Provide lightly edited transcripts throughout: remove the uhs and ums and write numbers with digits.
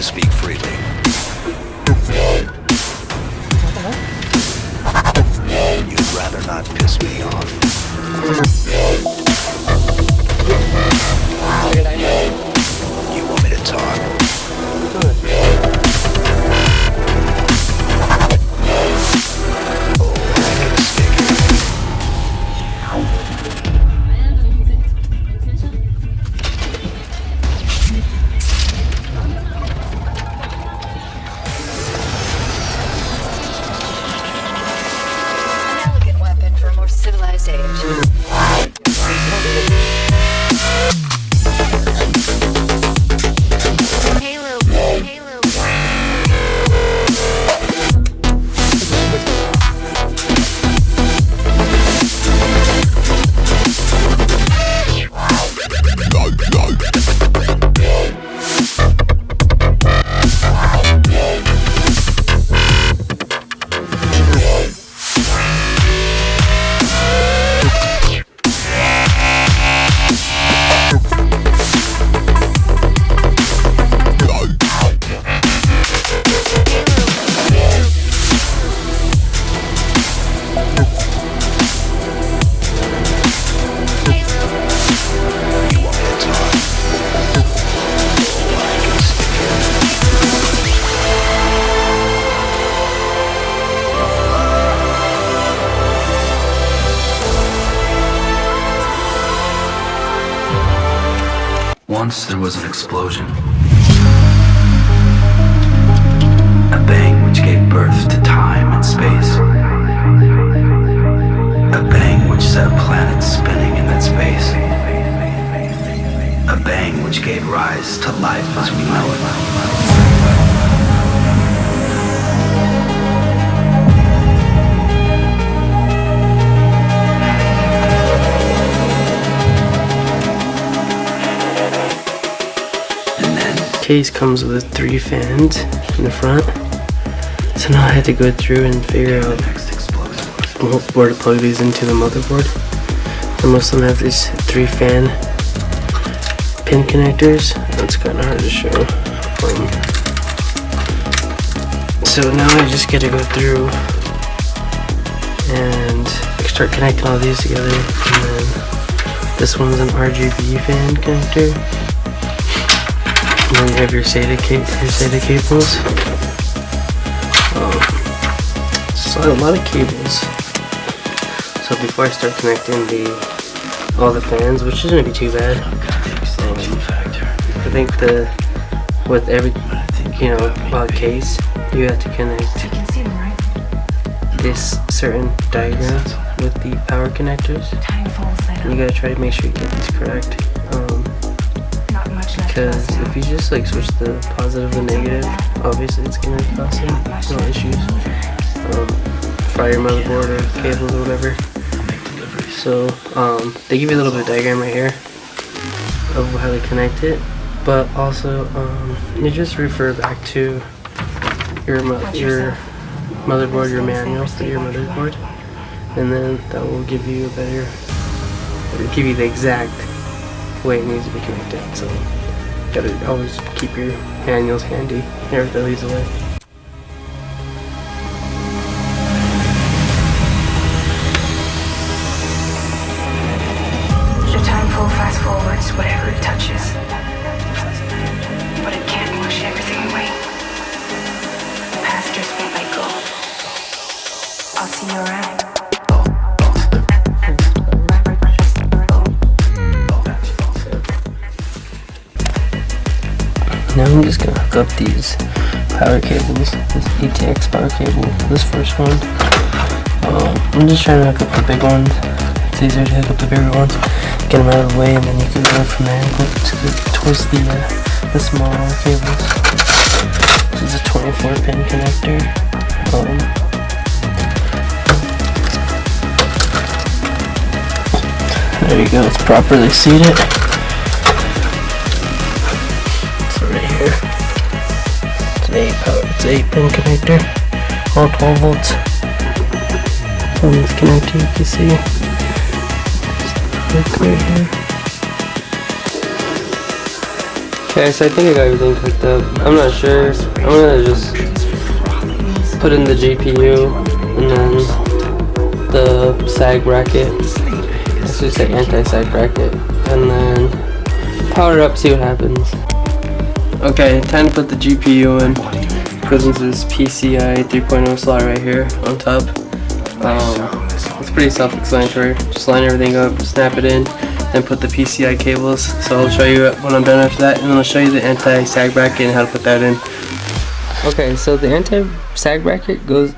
to speak freely. You'd rather not piss me off. You want me to talk? Civilized age. Once there was an explosion. A bang which gave birth to time and space. A bang which set a planet spinning in that space. A bang which gave rise to life as we know it. Case comes with 3 fans in the front, so now I had to go through and figure out where to plug these into the motherboard. And most of them have these 3 fan pin connectors. That's kind of hard to show. So now I just get to go through and start connecting all these together. And then this one's an RGB fan connector. And then you have your SATA cables. So a lot of cables. So before I start connecting all the fans, which isn't gonna be too bad, I think with every case, you have to connect this certain diagram with the power connectors. You gotta try to make sure you get these correct. Because if you just switch the positive and negative, obviously it's gonna cause some issues. Fry your motherboard or cables or whatever. So they give you a little bit of diagram right here of how to connect it, but also you just refer back to your motherboard, your manual for your motherboard, and then that will give you the exact way it needs to be connected. So gotta always keep your manuals handy, never throw these away. The time pull fast forwards whatever it touches, but it can't wash everything away. The past just won't let go. I'll see you around. Now I'm just gonna hook up these power cables, this ETX power cable, this first one. I'm just trying to hook up the big ones. It's easier to hook up the bigger ones, get them out of the way, and then you can go from there and go towards the smaller cables. This is a 24 pin connector. There you go, it's properly seated. It's 8 pin connector, all 12 volts. On this connector you can see, look right here. Okay, so I think I got everything cooked up. I'm not sure. I'm gonna just put in the GPU and then the sag bracket. Let's just say anti-sag bracket, and then power it up, see what happens. Okay, time to put the GPU in. Goes into this PCI 3.0 slot right here on top. It's pretty self-explanatory. Just line everything up, snap it in, and put the PCI cables. So I'll show you when I'm done after that, and then I'll show you the anti-sag bracket and how to put that in. Okay, so the anti-sag bracket goes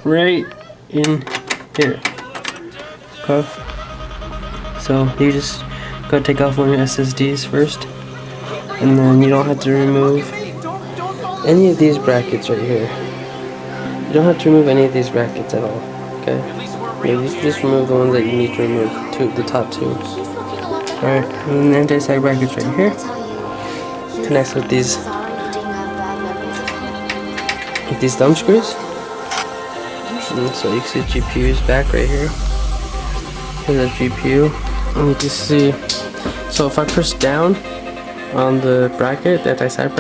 right in here. Okay. So you just go take off one of your SSDs first, and then you don't have to remove any of these brackets right here. You don't have to remove any of these brackets at all. Okay. Yeah, you just remove the ones that you need to remove, the top two. Alright, and then the anti-sag brackets right here connects with these thumb screws. And so you can see the GPU's back right here. Here's the GPU. And you can see, so if I push down on the bracket, the anti-sag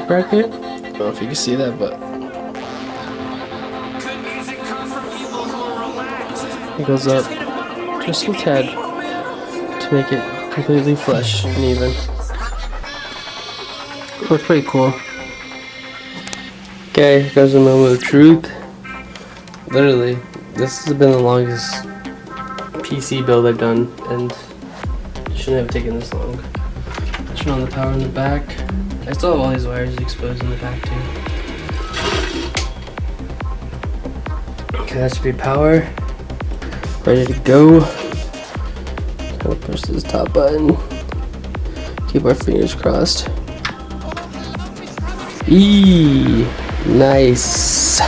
bracket, I don't know if you can see that, but it goes up just a tad to make it completely flush and even. Looks pretty cool. Okay, here goes the moment of truth. Literally, this has been the longest PC build I've done, and it shouldn't have taken this long. Turn on the power in the back. I still have all these wires exposed in the back too. Okay, that should be power. Ready to go. Gotta push this top button. Keep our fingers crossed. Eee, nice.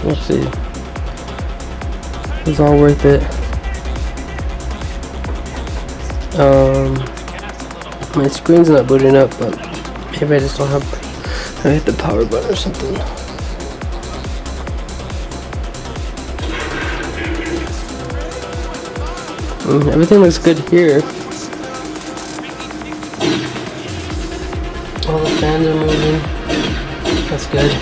Let's see. It's all worth it. My screen's not booting up, but maybe I just don't have. I hit the power button or something. Everything looks good here. All the fans are moving. That's good.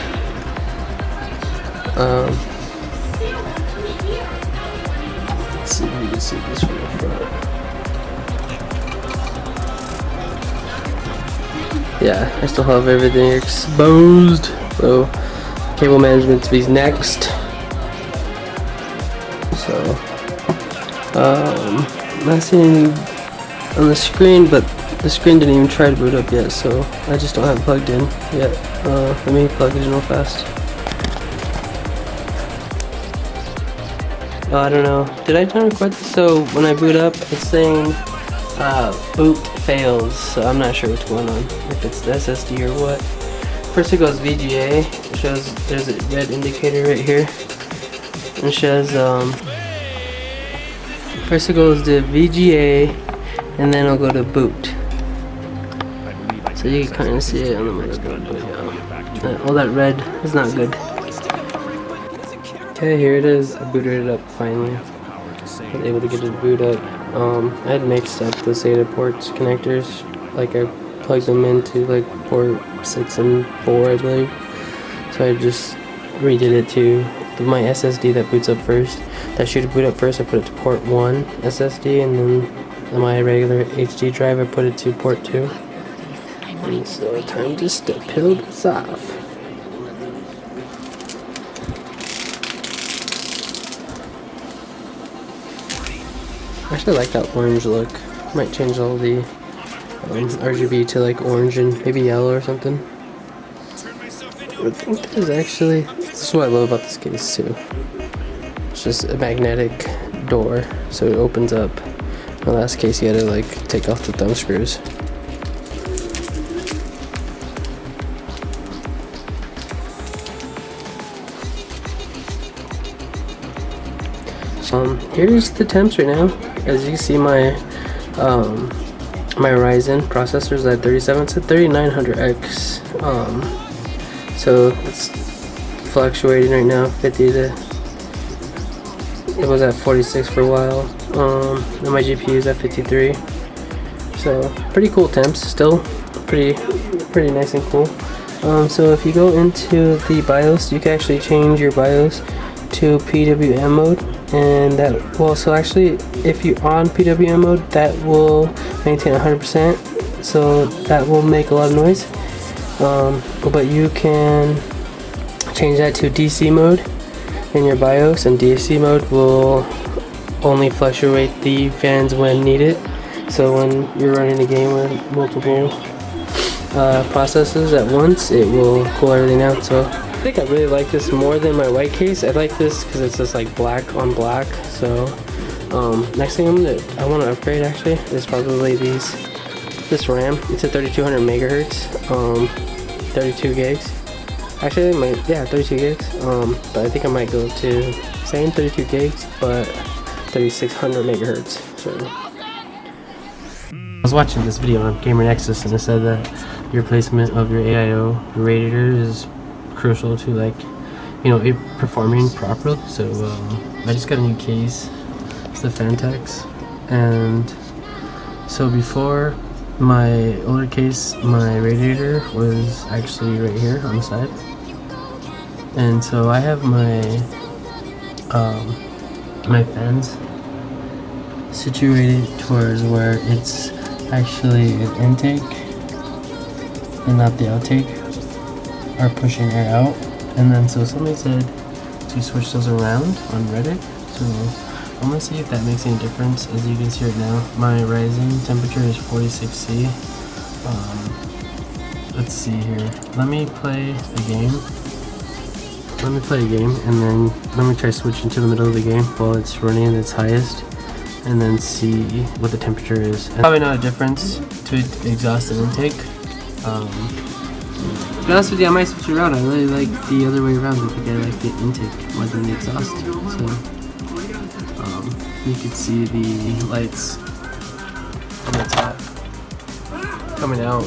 Let's see if you can see this from the front. Yeah, I still have everything exposed. So, cable management to be next. So, not seeing anything on the screen, but the screen didn't even try to boot up yet, so I just don't have it plugged in yet. Let me plug it in real fast. Oh, I don't know. Did I try to record this? So when I boot up, it's saying boot fails, so I'm not sure what's going on. If it's the SSD or what. First it goes VGA. It shows there's a red indicator right here. It shows first it goes to VGA, and then it'll go to boot. So you can kind of see it on the motherboard, but yeah, all that red is not good. Okay, here it is. I booted it up finally. I was able to get it to boot up. I had mixed up the SATA ports connectors. Like I plugged them into like port 6 and 4, I believe. So I just redid it to my SSD that boots up first. That should boot up first. I put it to port 1 SSD, and then my regular HD drive I put it to port 2. And so time just to peel this off. I actually like that orange look. Might change all the RGB to like orange and maybe yellow or something. I think there's actually, this is what I love about this case too. It's just a magnetic door, so it opens up. My last case you had to like take off the thumb screws. Here's the temps right now. As you can see, my my Ryzen processor is at 37. It's at 3900X. So it's fluctuating right now, 50 to it was at 46 for a while. And my GPU is at 53. So pretty cool temps, still pretty nice and cool. So if you go into the BIOS, you can actually change your BIOS to PWM mode, and that will, so actually if you're on PWM mode, that will maintain 100%, so that will make a lot of noise. But you can change that to DC mode in your BIOS, and DC mode will only fluctuate the fans when needed. So when you're running a game with multiple processes at once, it will cool everything out. So I think I really like this more than my white case. I like this because it's just like black on black. So next thing I want to upgrade actually is probably this RAM. It's a 3200 megahertz, 32 gigs. Actually, 32 gigs. But I think I might go to same 32 gigs, but 3600 megahertz. So I was watching this video on Gamer Nexus, and it said that your placement of your AIO radiator is crucial to, like, you know, it performing properly. So I just got a new case. It's the Phanteks, and so before my older case, my radiator was actually right here on the side, and so I have my my fans situated towards where it's actually an intake and not the outtake are pushing air out. And then so somebody said to switch those around on Reddit, so I'm gonna see if that makes any difference. As you can see right now, my rising temperature is 46°C. Let's see here, let me play a game, and then let me try switching to the middle of the game while it's running at its highest, and then see what the temperature is. And probably not a difference to exhaust and intake. To be honest with you, I might switch it around. I really like the other way around. I think I like the intake more than the exhaust. So you can see the lights on the top coming out.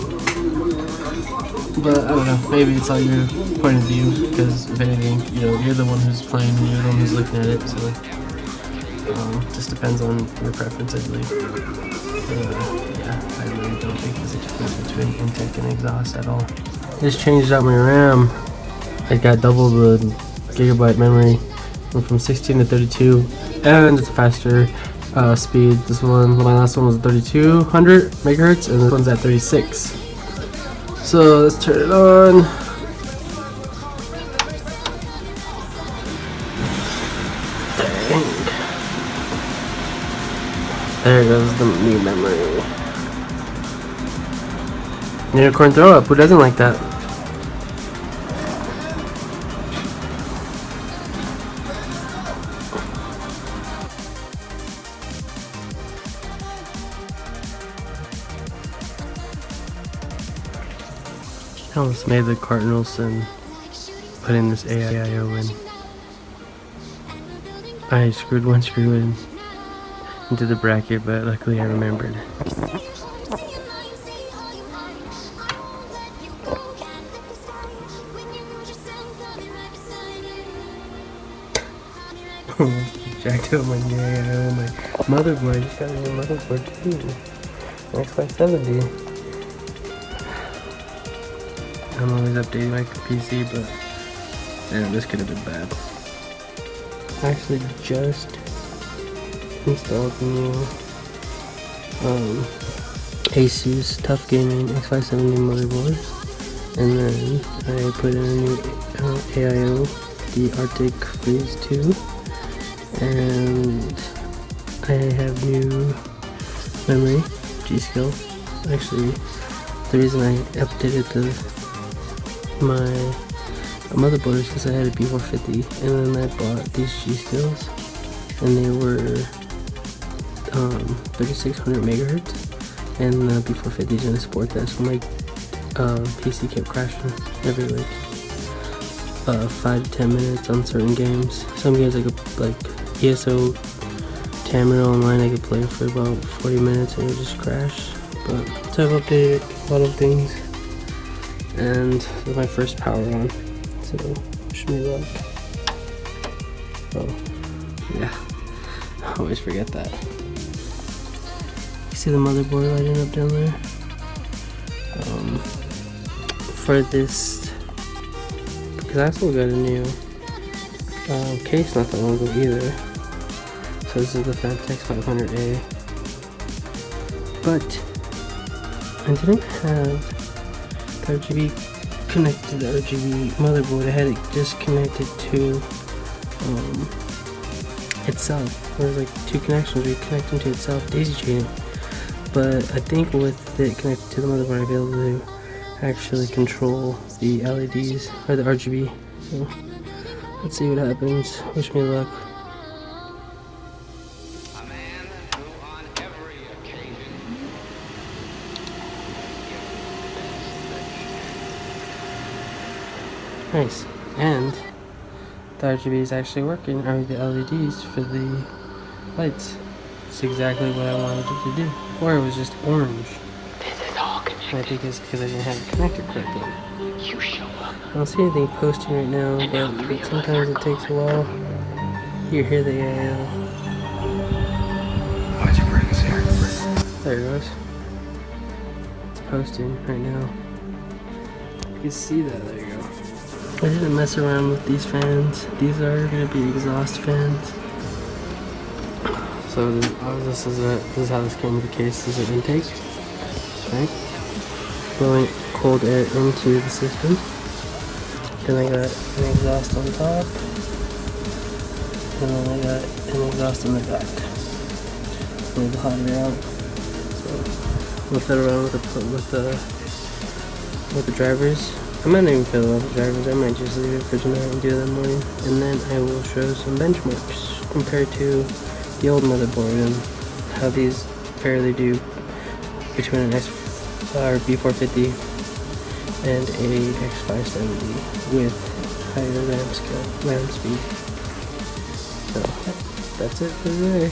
But I don't know, maybe it's all your point of view, because if anything, you know, you're the one who's playing and you're the one who's looking at it, so just depends on your preference, I believe. Yeah, I really don't think there's a difference between intake and exhaust at all. Just changed out my RAM. I got double the gigabyte memory, went from 16 to 32, and it's a faster speed. This one, my last one was 3200 megahertz, and this one's at 36. So let's turn it on. Dang. There goes the new memory. Unicorn throw up, who doesn't like that? I almost made the Cardinals and put in this AIO in. I screwed one screw into the bracket, but luckily I remembered. Jacked up my AIO, my motherboard. I just got a new motherboard too. X570. I'm always updating my PC, but damn, this could have been bad. I actually just installed the new Asus Tough Gaming X570 motherboard, and then I put in a new AIO, the Artic Freeze 2, and I have new memory, G.Skill. Actually, the reason I updated my motherboard is because I had a B450, and then I bought these G.Skills, and they were 3600 megahertz, and the B450 didn't support that, so my PC kept crashing every like 5 to 10 minutes on certain games. Some games I could, like ESO Tamriel Online, I could play for about 40 minutes and it would just crash. But so I've updated a lot of things, and this is my first power on, so wish me luck. Oh yeah. always forget that. You see the motherboard lighting up down there? For this, because I also got a new case not that long ago either. So this is the Phanteks 500A. But I didn't have the RGB connected to the RGB motherboard. I had it just connected to itself. There's like two connections where you connect them to itself, daisy chaining. But I think with it connected to the motherboard, I'll be able to actually control the LEDs or the RGB. So let's see what happens. Wish me luck. Nice. And the RGB is actually working, or the LEDs for the lights. It's exactly what I wanted it to do. Before it was just orange. This is all connected. I think it's because I didn't have it connected correctly. You show up. I don't see anything posting right now, but sometimes it takes a while. You hear the AIO. Why'd you bring us here? There it goes. It's posting right now. You can see that, there you go. I didn't mess around with these fans. These are going to be exhaust fans. So this is how this came with the case. This is an intake, right? Blowing cold air into the system. Then I got an exhaust on top, and then I got an exhaust in the back. Move the hot air out. So we'll fiddle around with the drivers. I might not even fiddle around with the drivers. I might just leave it for tonight and do that in the morning, and then I will show some benchmarks compared to the old motherboard and how these fairly do between an B450 and a X570 with higher RAM speed. So that's it for today.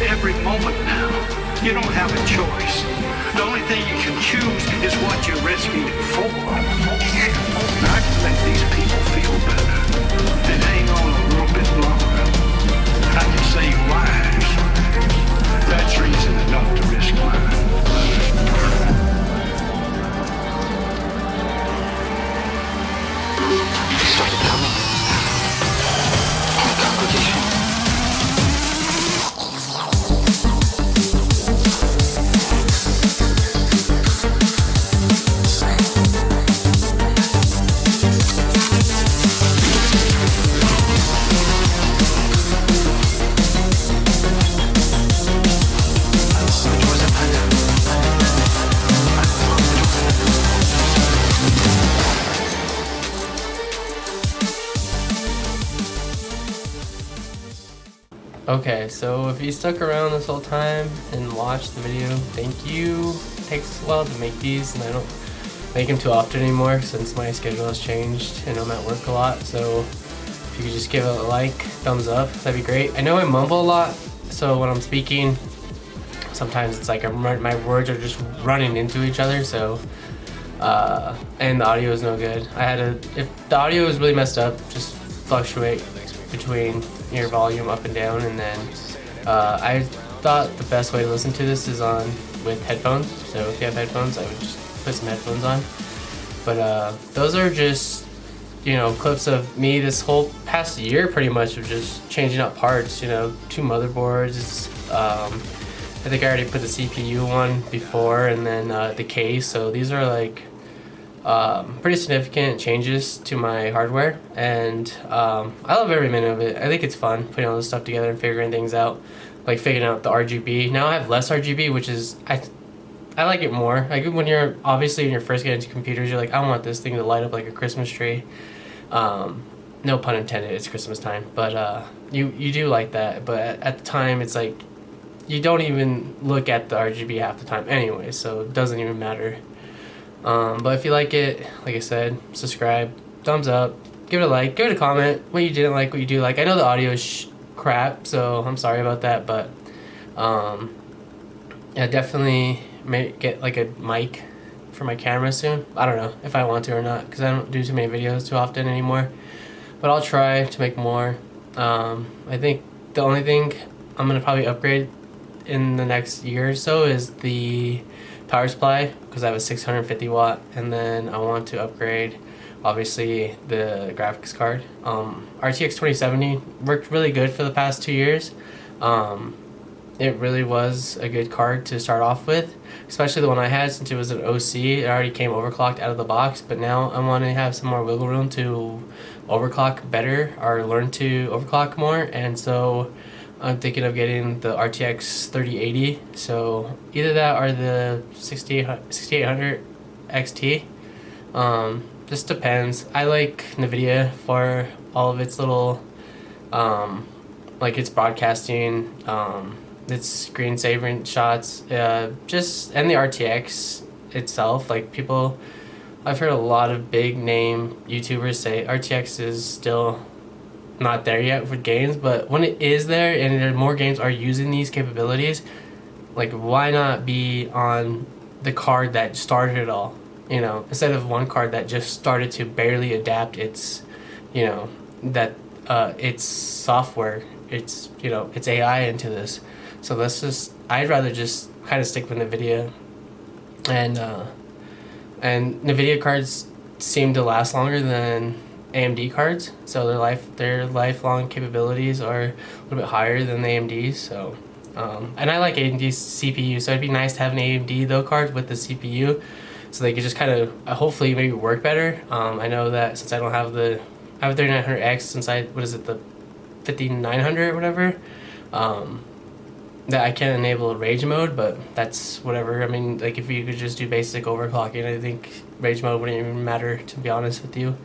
Every moment now, you don't have a choice. The only thing you can choose is what you're risking it for. I can make these people feel better and hang on a little bit longer. I can save lives. That's reason enough to risk mine. They started coming. The congregation. Okay, so if you stuck around this whole time and watched the video, thank you. It takes a while to make these, and I don't make them too often anymore since my schedule has changed and I'm at work a lot. So if you could just give it a like, thumbs up, that'd be great. I know I mumble a lot, so when I'm speaking, sometimes it's like my words are just running into each other. So and the audio is no good. If the audio is really messed up, just fluctuate between your volume up and down, and then I thought the best way to listen to this is with headphones. So if you have headphones, I would just put some headphones on. But those are just, clips of me this whole past year pretty much of just changing out parts, 2 motherboards. I think I already put the CPU on before, and then the case. So these are like pretty significant changes to my hardware, and I love every minute of it. I think it's fun putting all this stuff together and figuring things out, like figuring out the RGB. Now I have less RGB, which is I like it more. Like when you're first getting into computers, you're like, I want this thing to light up like a Christmas tree. Now no pun intended, it's Christmas time, but you do like that, but at the time it's like you don't even look at the RGB half the time anyway, so it doesn't even matter. But if you like it, like I said, subscribe, thumbs up, give it a like, give it a comment, what you didn't like, what you do like. I know the audio is crap, so I'm sorry about that, but yeah, definitely may get like a mic for my camera soon. I don't know if I want to or not, because I don't do too many videos too often anymore, but I'll try to make more. I think the only thing I'm gonna probably upgrade in the next year or so is the power supply, because I have a 650 watt, and then I want to upgrade obviously the graphics card. RTX 2070 worked really good for the past 2 years. It really was a good card to start off with, especially the one I had, since it was an OC. It already came overclocked out of the box, but now I want to have some more wiggle room to overclock better, or learn to overclock more, and so I'm thinking of getting the RTX 3080. So either that or the 6800 XT. Just depends. I like NVIDIA for all of its little like its broadcasting, its screensaver shots, just, and the RTX itself. Like, people, I've heard a lot of big name YouTubers say RTX is still not there yet for games, but when it is there and there more games are using these capabilities, like, why not be on the card that started it all, you know, instead of one card that just started to barely adapt its, you know, that its software, its, you know, its AI into this. So let's just, I'd rather just kind of stick with NVIDIA, and NVIDIA cards seem to last longer than AMD cards, so their lifelong capabilities are a little bit higher than the AMD's. So and I like AMD's CPU, so it'd be nice to have an AMD though card with the CPU, so they could just kind of hopefully maybe work better. I know that since I don't have I have a 3900X, since the 5900 or whatever, that I can enable rage mode, but that's whatever. I mean, like, if you could just do basic overclocking, I think rage mode wouldn't even matter, to be honest with you.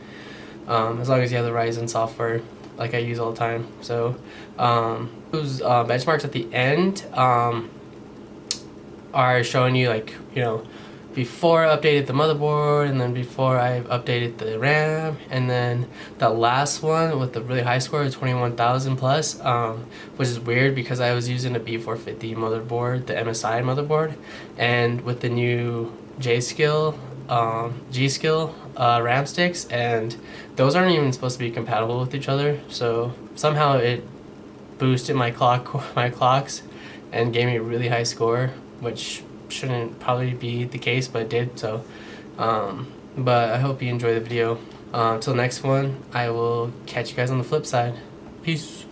As long as you have the Ryzen software, like I use all the time. So those benchmarks at the end are showing you, like, you know, before I updated the motherboard, and then before I updated the RAM, and then the last one with the really high score of 21,000 plus, which is weird because I was using a B450 motherboard, the MSI motherboard, and with the new G.Skill RAM sticks, and those aren't even supposed to be compatible with each other. So somehow it boosted my clocks and gave me a really high score, which shouldn't probably be the case, but it did. So but I hope you enjoy the video. Till next one, I will catch you guys on the flip side. Peace.